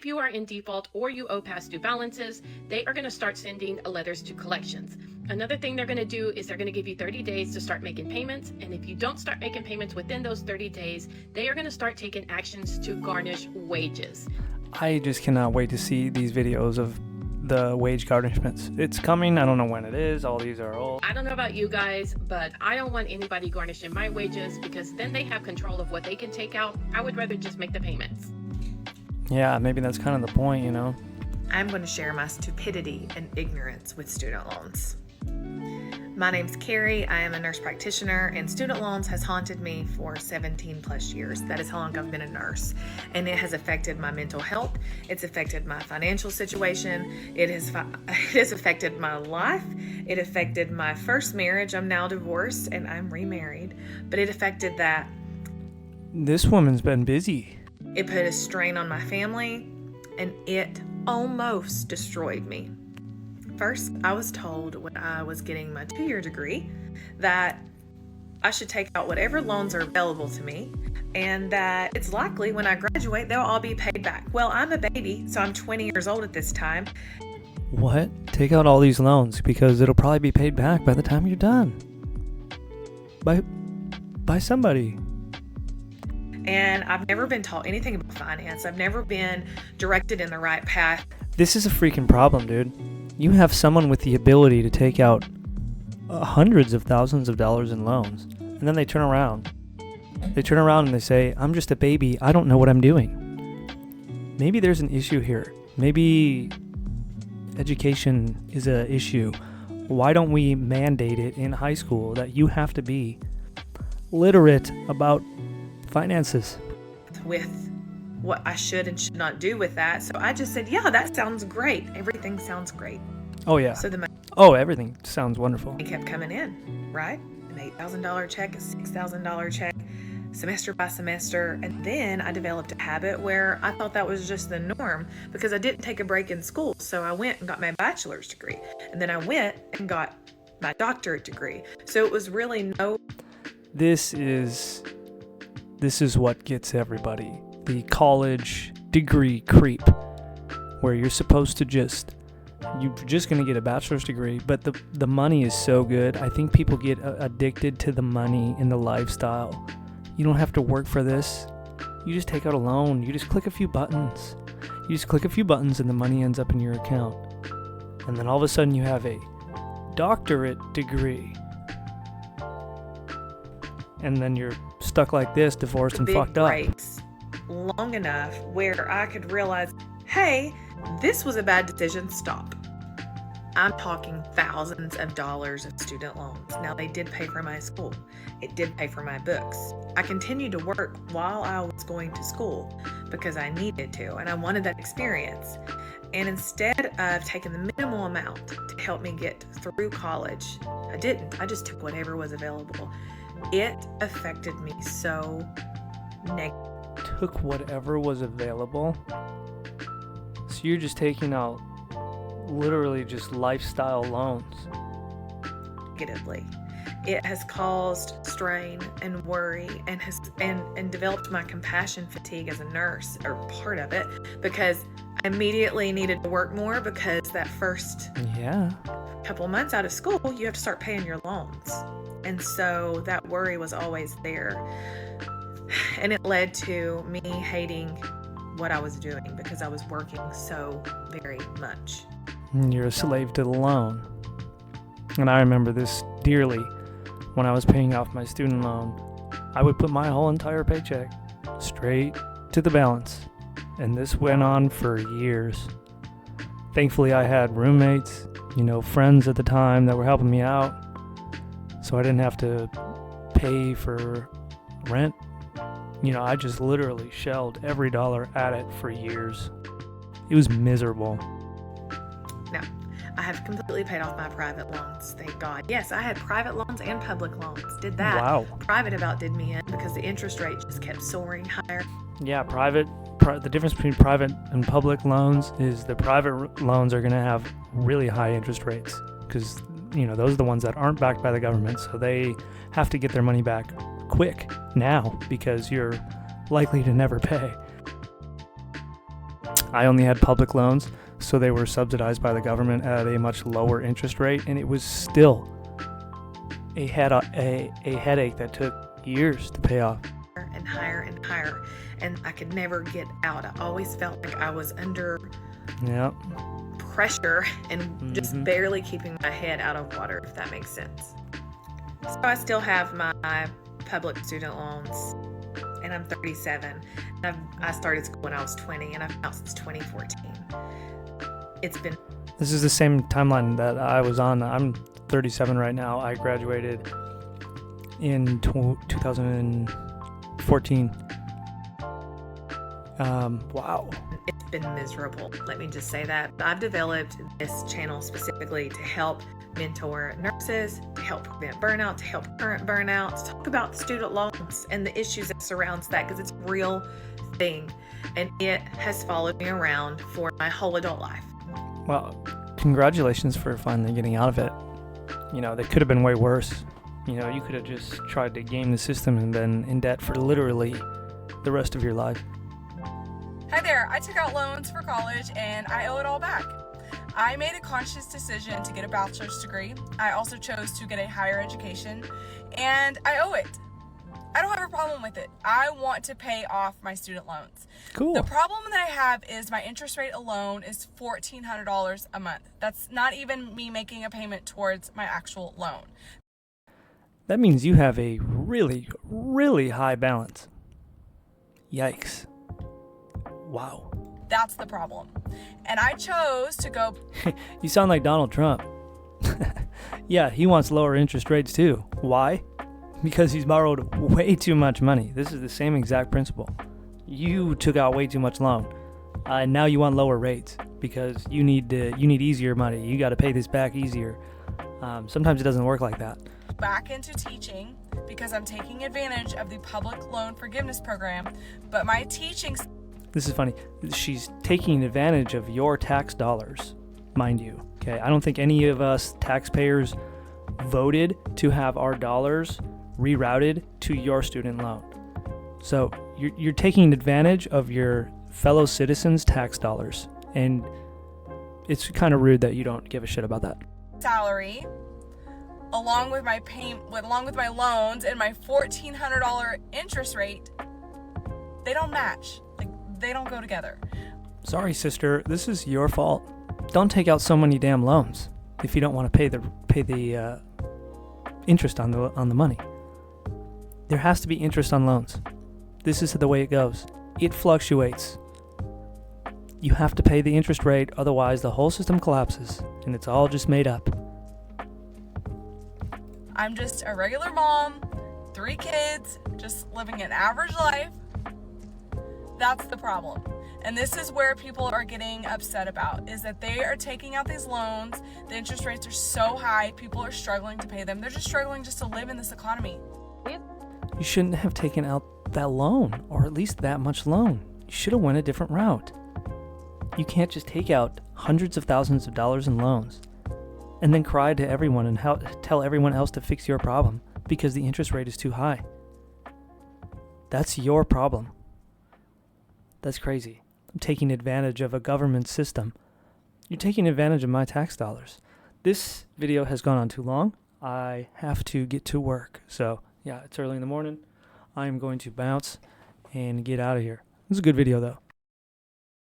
If you are in default or you owe past due balances, they are going to start sending letters to collections. Another thing they're going to do is they're going to give you 30 days to start making payments. And if you don't start making payments within those 30 days, they are going to start taking actions to garnish wages. I just cannot wait to see these videos of the wage garnishments. It's coming. I don't know when it is. All these are old. I don't know about you guys, but I don't want anybody garnishing my wages because then they have control of what they can take out. I would rather just make the payments. Yeah, maybe that's kind of the point, you know? I'm going to share my stupidity and ignorance with student loans. My name's Carrie. I am a nurse practitioner, and student loans has haunted me for 17 plus years. That is how long I've been a nurse. And it has affected my mental health. It's affected my financial situation. It has affected my life. It affected my first marriage. I'm now divorced and I'm remarried. But it affected that. This woman's been busy. It put a strain on my family, and it almost destroyed me. First, I was told when I was getting my 2-year degree that I should take out whatever loans are available to me, and that it's likely when I graduate, they'll all be paid back. Well, I'm a baby, so I'm 20 years old at this time. What? Take out all these loans because it'll probably be paid back by the time you're done. By somebody. And I've never been taught anything about finance. I've never been directed in the right path. This is a freaking problem, dude. You have someone with the ability to take out hundreds of thousands of dollars in loans, and then they turn around. They turn around and they say, I'm just a baby. I don't know what I'm doing. Maybe there's an issue here. Maybe education is an issue. Why don't we mandate it in high school that you have to be literate about finances? With what I should and should not do with that. So I just said, yeah, that sounds great. Everything sounds great. Oh, yeah. So the money everything sounds wonderful. kept coming in, right? An $8,000 check, a $6,000 check, semester by semester. And then I developed a habit where I thought that was just the norm because I didn't take a break in school. So I went and got my bachelor's degree. And then I went and got my doctorate degree. So it was really This is what gets everybody. The college degree creep, where you're supposed to you're just going to get a bachelor's degree, but the money is so good. I think people get addicted to the money and the lifestyle. You don't have to work for this. You just take out a loan. You just click a few buttons. And the money ends up in your account. And then all of a sudden you have a doctorate degree. And then you're stuck like this, divorced and fucked up. Long enough where I could realize, hey, this was a bad decision. Stop. I'm talking thousands of dollars of student loans. Now, they did pay for my school. It did pay for my books. I continued to work while I was going to school because I needed to, and I wanted that experience. And instead of taking the minimal amount to help me get through college, I didn't. I just took whatever was available. It affected me so negatively. Took whatever was available. So you're just taking out literally just lifestyle loans. Negatively. It has caused strain and worry and developed my compassion fatigue as a nurse, or part of it, because I immediately needed to work more because that first couple of months out of school, you have to start paying your loans. And so that worry was always there. And it led to me hating what I was doing because I was working so very much. You're a slave to the loan. And I remember this dearly. When I was paying off my student loan, I would put my whole entire paycheck straight to the balance. And this went on for years. Thankfully, I had roommates, friends at the time that were helping me out. So I didn't have to pay for rent. I just literally shelled every dollar at it for years. It was miserable. No, I have completely paid off my private loans, thank God. Yes, I had private loans and public loans. Did that. Wow. Private about did me in because the interest rate just kept soaring higher. Yeah, the difference between private and public loans is the private loans are going to have really high interest rates because, those are the ones that aren't backed by the government. So they have to get their money back quick now because you're likely to never pay. I only had public loans, so they were subsidized by the government at a much lower interest rate, and it was still a headache that took years to pay off. And higher and higher, and I could never get out. I always felt like I was under Yep. pressure and just barely keeping my head out of water, if that makes sense. So I still have my public student loans, and I'm 37. And I started school when I was 20, and I've been out since 2014. This is the same timeline that I was on. I'm 37 right now. I graduated in 2014. Wow. It's been miserable. Let me just say that. I've developed this channel specifically to help mentor nurses, to help prevent burnout, to help current burnout, to talk about student loans and the issues that surrounds that, because it's a real thing, and it has followed me around for my whole adult life. Well, congratulations for finally getting out of it. You know, that could have been way worse. You know, you could have just tried to game the system and been in debt for literally the rest of your life. Hi there, I took out loans for college and I owe it all back. I made a conscious decision to get a bachelor's degree. I also chose to get a higher education, and I owe it. I don't have a problem with it. I want to pay off my student loans. Cool. The problem that I have is my interest rate alone is $1,400 a month. That's not even me making a payment towards my actual loan. That means you have a really, really high balance. Yikes. Wow. That's the problem. And I chose to go... You sound like Donald Trump. Yeah, he wants lower interest rates too. Why? Because he's borrowed way too much money. This is the same exact principle. You took out way too much loan. And now you want lower rates because you need easier money. You got to pay this back easier. Sometimes it doesn't work like that. Back into teaching because I'm taking advantage of the public loan forgiveness program, but my teaching... This is funny. She's taking advantage of your tax dollars, mind you. Okay, I don't think any of us taxpayers voted to have our dollars rerouted to your student loan. So you're taking advantage of your fellow citizens' tax dollars, and it's kind of rude that you don't give a shit about that. Salary, along with my loans and my $1,400 interest rate, they don't match. They don't go together. Sorry, sister. This is your fault. Don't take out so many damn loans if you don't want to pay the interest on the money. There has to be interest on loans. This is the way it goes. It fluctuates. You have to pay the interest rate, otherwise the whole system collapses, and it's all just made up. I'm just a regular mom, 3 kids, just living an average life. That's the problem. And this is where people are getting upset about, is that they are taking out these loans. The interest rates are so high, people are struggling to pay them. They're just struggling just to live in this economy. You shouldn't have taken out that loan, or at least that much loan. You should have went a different route. You can't just take out hundreds of thousands of dollars in loans and then cry to everyone and tell everyone else to fix your problem because the interest rate is too high. That's your problem. That's crazy. I'm taking advantage of a government system. You're taking advantage of my tax dollars. This video has gone on too long. I have to get to work. So, yeah, it's early in the morning. I'm going to bounce and get out of here. This is a good video, though.